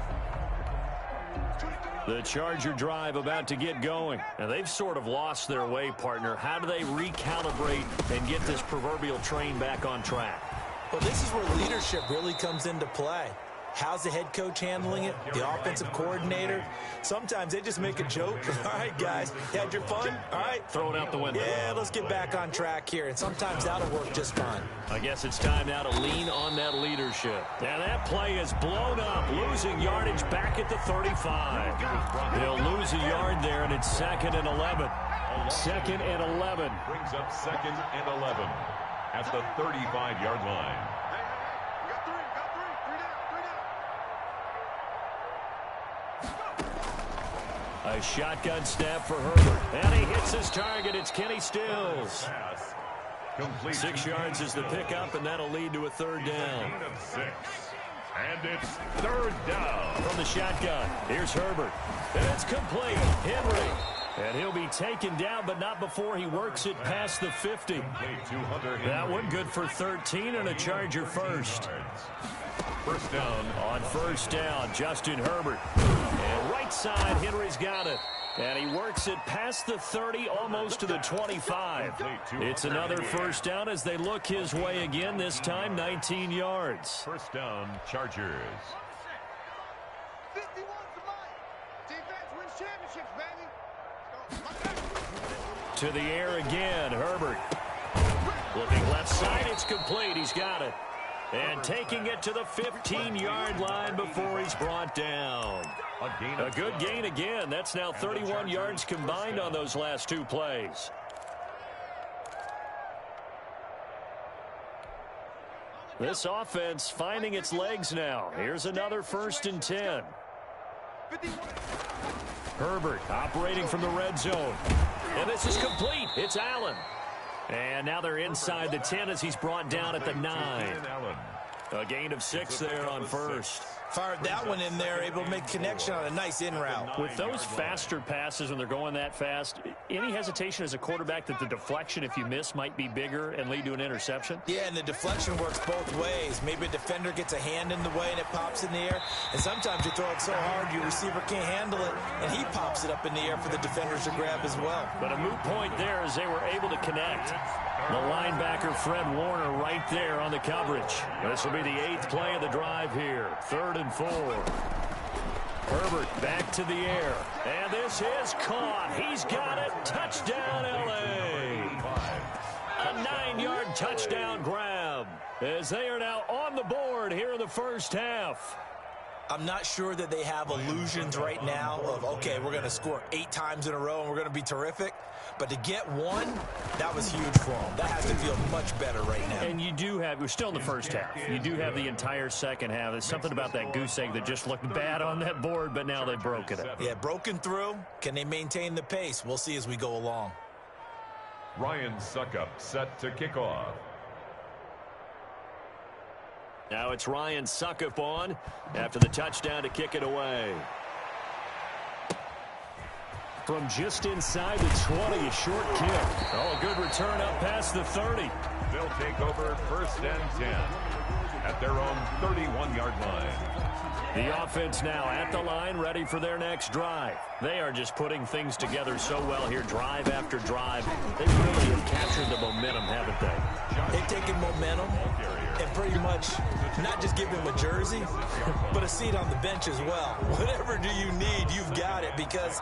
The Charger drive about to get going. And they've sort of lost their way, partner. How do they recalibrate and get this proverbial train back on track? Well, this is where leadership really comes into play. How's the head coach handling it? The offensive coordinator? Sometimes they just make a joke. All right, guys, you had your fun? All right. Throw it out the window. Yeah, let's get back on track here. And sometimes that'll work just fine. I guess it's time now to lean on that leadership. And that play is blown up, losing yardage back at the 35. They'll lose a yard there, and it's 2nd and 11. 2nd and 11. Brings up 2nd and 11 at the 35-yard line. A shotgun snap for Herbert. And he hits his target. It's Kenny Stills. 6 yards is the pickup, and that'll lead to a third down. And it's third down. From the shotgun, here's Herbert. And it's complete. Henry. And he'll be taken down, but not before he works it past the 50. That one good for 13 and a Charger first. First down. On first down, Justin Herbert. And right side, Henry's got it. And he works it past the 30, almost to the 25. It's another first down as they look his way again, this time 19 yards. First down, Chargers. 51's the mic. Defense wins championships, baby. To the air again, Herbert. Looking left side, it's complete. He's got it. And taking it to the 15-yard line before he's brought down. A good gain again. That's now 31 yards combined on those last two plays. This offense finding its legs now. Here's another 1st and 10. Herbert operating from the red zone. And this is complete. It's Allen. And now they're inside the 10 as he's brought down at the 9. A gain of 6 there on first. Fired that one in there, able to make connection on a nice in route. With those faster passes when they're going that fast, any hesitation as a quarterback that the deflection, if you miss, might be bigger and lead to an interception? Yeah, and the deflection works both ways. Maybe a defender gets a hand in the way and it pops in the air. And sometimes you throw it so hard your receiver can't handle it, and he pops it up in the air for the defenders to grab as well. But a moot point there as they were able to connect. The linebacker, Fred Warner, right there on the coverage. This will be the 8th play of the drive here. 3rd and 4. Herbert back to the air. And this is caught. He's got it. Touchdown, L.A. A 9-yard touchdown grab as they are now on the board here in the first half. I'm not sure that they have illusions right now of, okay, we're going to score 8 times in a row and we're going to be terrific. But to get one, that was huge for them. That has to feel much better right now. And you do have, we're still in the first half. You do have the entire second half. There's something about that goose egg that just looked bad on that board, but now they've broken it. Yeah, broken through. Can they maintain the pace? We'll see as we go along. Ryan Suckup set to kick off. Now it's Ryan Suckup on after the touchdown to kick it away. From just inside the 20, a short kick. Oh, a good return up past the 30. They'll take over 1st and 10 at their own 31-yard line. The offense now at the line, ready for their next drive. They are just putting things together so well here, drive after drive. They really have captured the momentum, haven't they? They've taken momentum and pretty much not just give him a jersey, but a seat on the bench as well. Whatever do you need, you've got it, because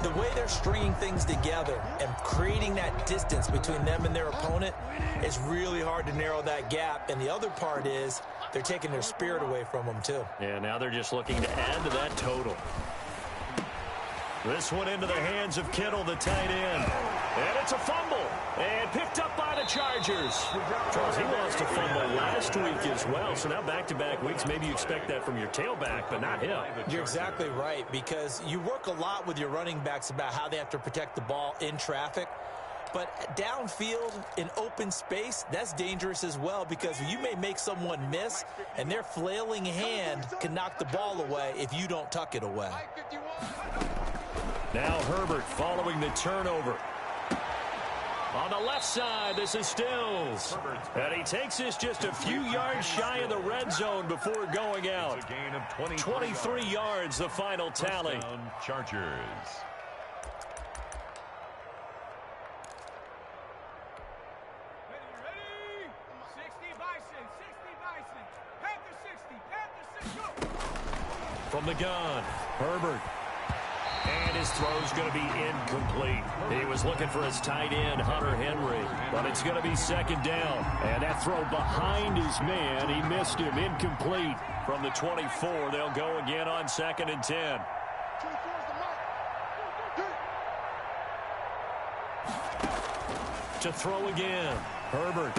the way they're stringing things together and creating that distance between them and their opponent, it's really hard to narrow that gap. And the other part is they're taking their spirit away from them, too. Yeah, now they're just looking to add to that total. This one into the hands of Kittle, the tight end. And it's a fumble. And picked up by the Chargers. Charles, he lost a fumble last week as well. So now back-to-back weeks, maybe you expect that from your tailback, but not him. You're exactly right, because you work a lot with your running backs about how they have to protect the ball in traffic. But downfield in open space, that's dangerous as well, because you may make someone miss, and their flailing hand can knock the ball away if you don't tuck it away. Now Herbert following the turnover. On the left side, this is Stills. And he takes this just a few yards shy of the red zone before going out. It's a gain of 23 yards, the final tally. Chargers. Ready? 60 Bison, 60 Bison. Panther 60, Panther 60, go! From the gun, Herbert. And his throw's going to be incomplete. He was looking for his tight end, Hunter Henry. But it's going to be 2nd down. And that throw behind his man, he missed him, incomplete. From the 24, they'll go again on 2nd and 10. To throw again, Herbert.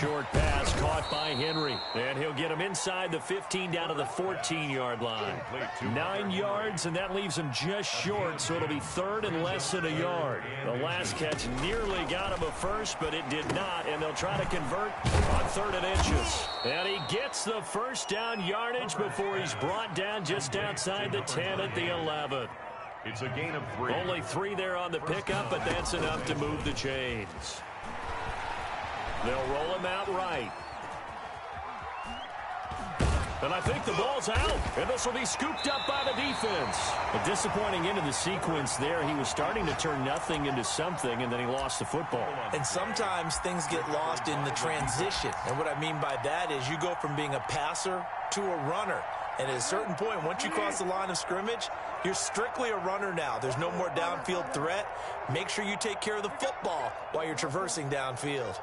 Short pass caught by Henry. And he'll get him inside the 15 down to the 14-yard line. 9 yards, and that leaves him just short, so it'll be 3rd and less than a yard. The last catch nearly got him a first, but it did not, and they'll try to convert on 3rd and inches. And he gets the first down yardage before he's brought down just outside the 10 at the 11. It's a gain of 3. Only 3 there on the pickup, but that's enough to move the chains. They'll roll him out right. And I think the ball's out. And this will be scooped up by the defense. A disappointing end of the sequence there. He was starting to turn nothing into something, and then he lost the football. And sometimes things get lost in the transition. And what I mean by that is you go from being a passer to a runner. And at a certain point, once you cross the line of scrimmage, you're strictly a runner now. There's no more downfield threat. Make sure you take care of the football while you're traversing downfield.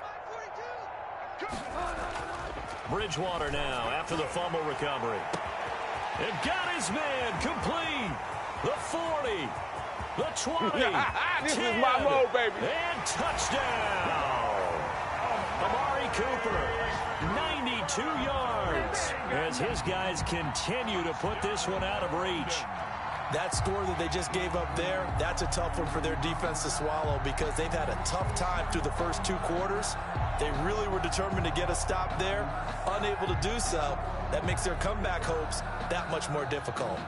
Bridgewater now after the fumble recovery. And got his man complete. The 40, the 20, This 10, is my mode, baby. And touchdown. Amari Cooper, 92 yards, as his guys continue to put this one out of reach. That score that they just gave up there, that's a tough one for their defense to swallow because they've had a tough time through the first 2 quarters. They really were determined to get a stop there, unable to do so. That makes their comeback hopes that much more difficult.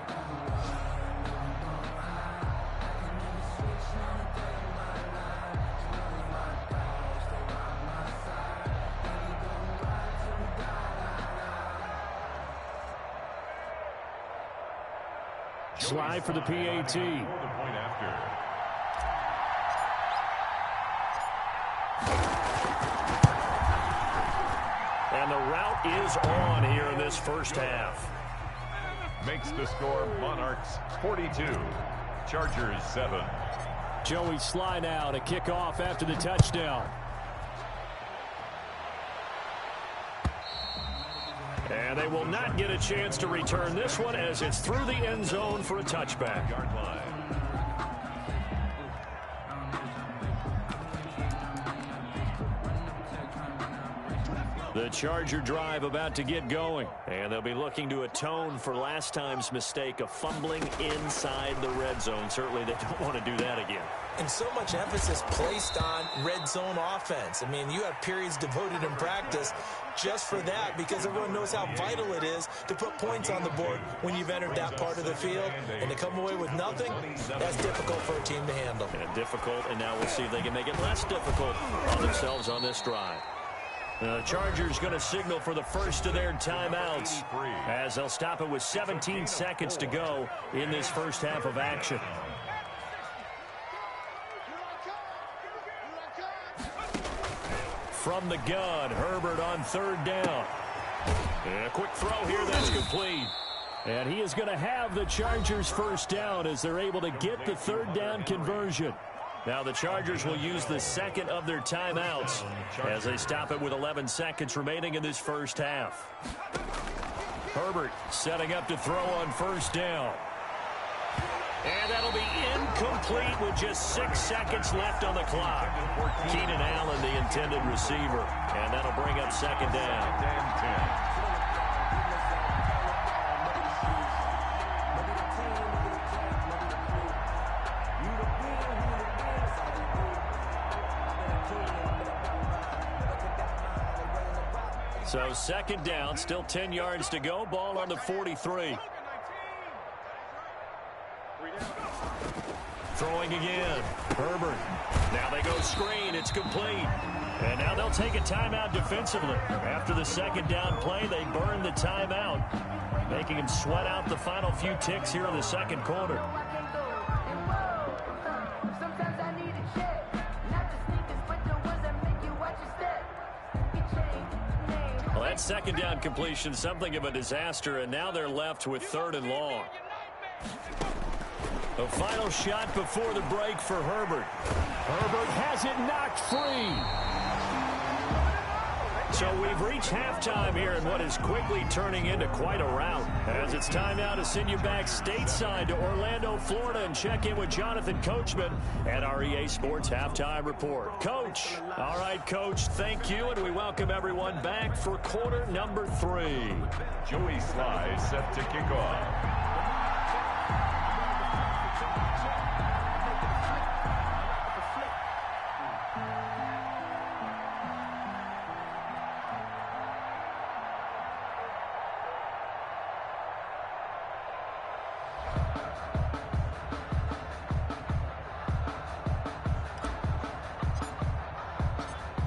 Slide for the PAT. And the route is on here in this first half. Makes the score Monarchs 42, Chargers 7. Joey Sly now to kick off after the touchdown. And they will not get a chance to return this one as it's through the end zone for a touchback. Yard line. The Charger drive about to get going. And they'll be looking to atone for last time's mistake of fumbling inside the red zone. Certainly they don't want to do that again. And so much emphasis placed on red zone offense. I mean, you have periods devoted in practice just for that because everyone knows how vital it is to put points on the board when you've entered that part of the field. And to come away with nothing, that's difficult for a team to handle. And difficult, and now we'll see if they can make it less difficult on themselves on this drive. The Chargers going to signal for the first of their timeouts as they'll stop it with 17 seconds to go in this first half of action. From the gun, Herbert on 3rd down. And a quick throw here that's complete. And he is going to have the Chargers first down as they're able to get the 3rd down conversion. Now the Chargers will use the second of their timeouts as they stop it with 11 seconds remaining in this first half. Herbert setting up to throw on 1st down. And that'll be incomplete with just 6 seconds left on the clock. Keenan Allen, the intended receiver. And that'll bring up 2nd down. So 2nd down, still 10 yards to go. Ball on the 43. Throwing again. Herbert. Now they go screen. It's complete. And now they'll take a timeout defensively. After the 2nd down play, they burn the timeout, making them sweat out the final few ticks here in the 2nd quarter. Well, that 2nd down completion, something of a disaster, and now they're left with 3rd and long. The final shot before the break for Herbert. Herbert has it knocked free. So we've reached halftime here in what is quickly turning into quite a rout. As it's time now to send you back stateside to Orlando, Florida, and check in with Jonathan Coachman at our EA Sports Halftime Report. Coach. All right, Coach, thank you, and we welcome everyone back for quarter number 3. Joey Sly set to kick off.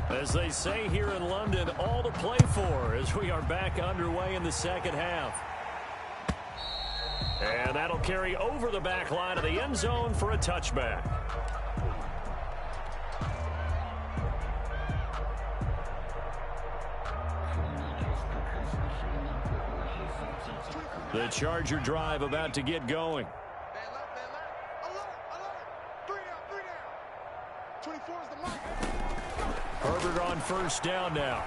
As they say here in London, all to play for as we are back underway in the 2nd half. And that'll carry over the back line of the end zone for a touchback. The Charger drive about to get going. Man left. Alert. 3 down. 24 is the mark. Herbert on first down now.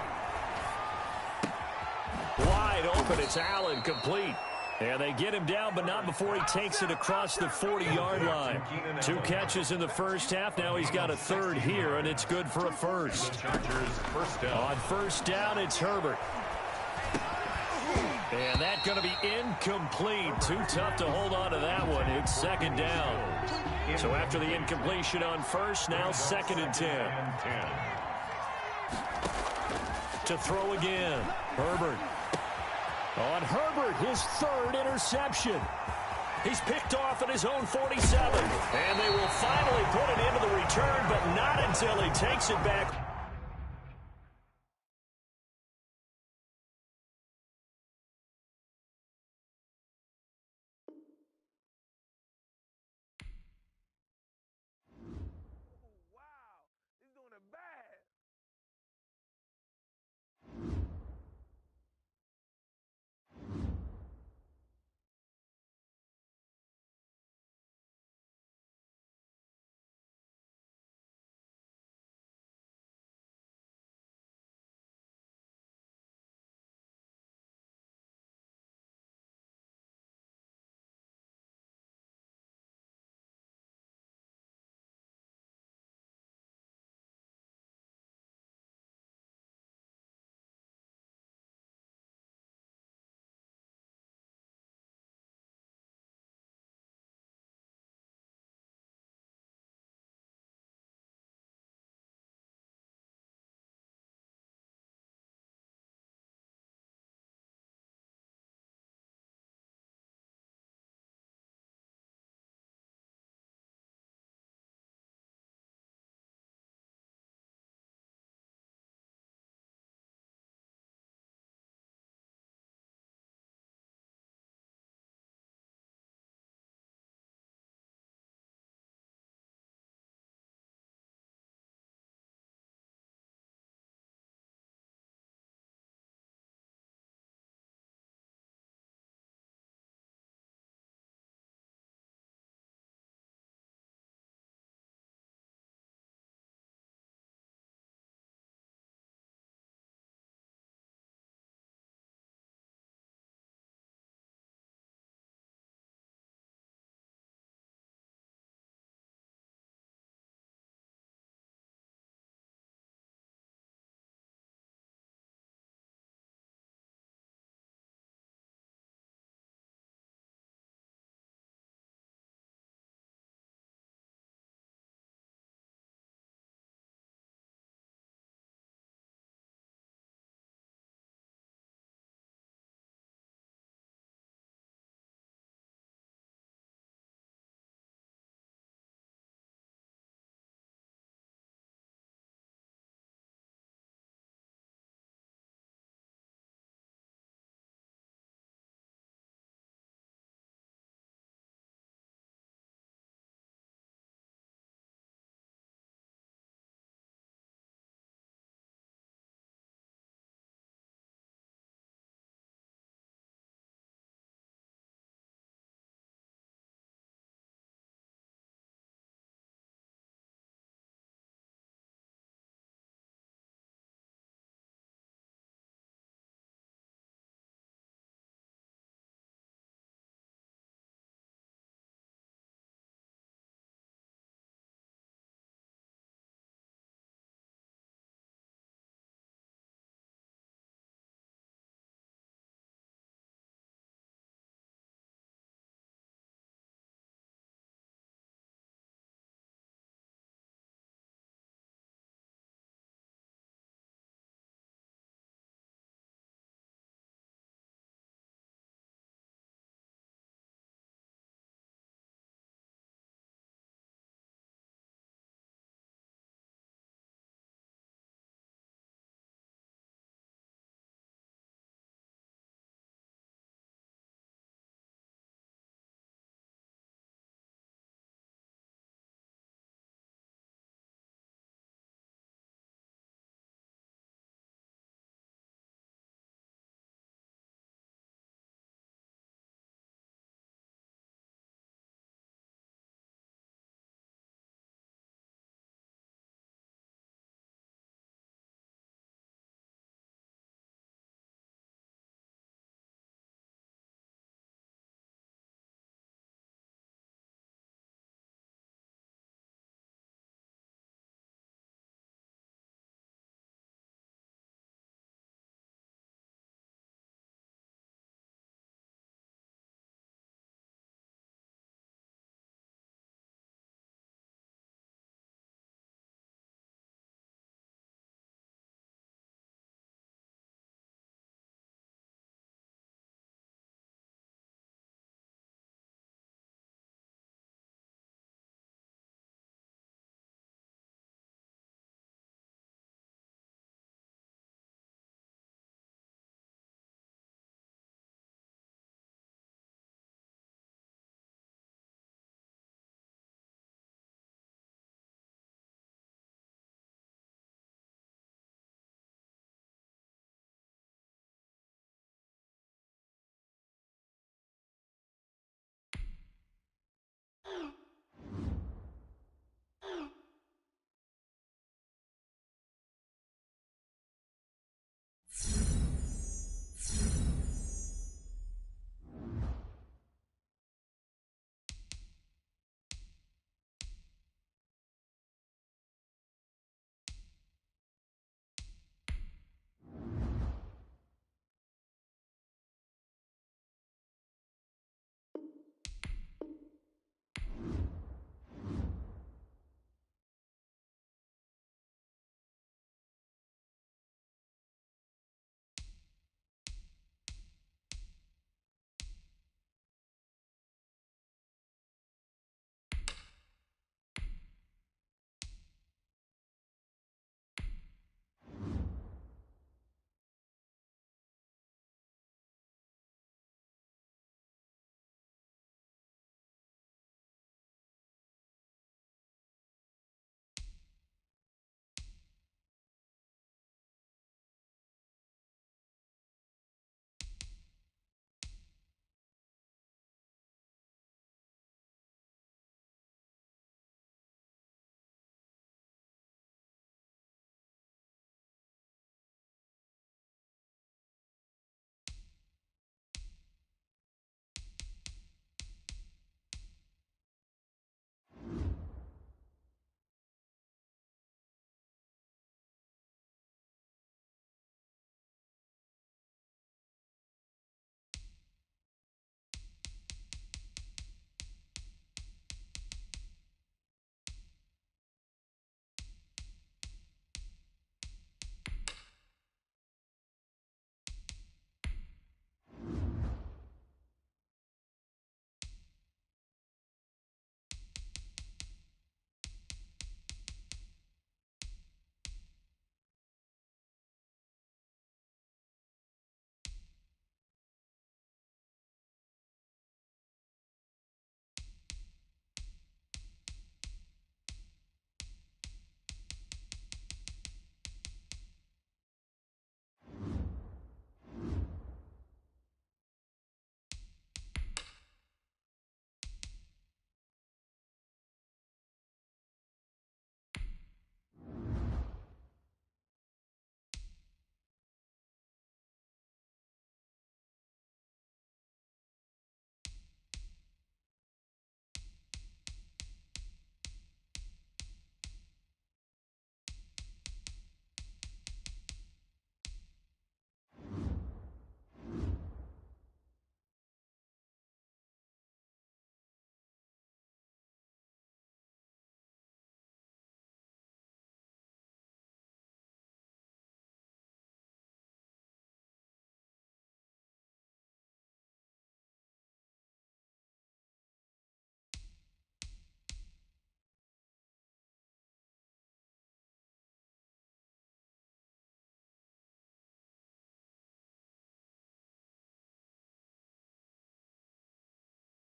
Wide open. It's Allen, complete. And they get him down, but not before he takes it across the 40-yard line. 2 catches in the first half. Now he's got a third here, and it's good for a first. On first down, it's Herbert. And that's going to be incomplete. Too tough to hold on to that one. It's second down. So after the incompletion on first, now 2nd and 10. To throw again. Herbert. On Herbert, his 3rd interception. He's picked off at his own 47. And they will finally put it into the return, but not until he takes it back.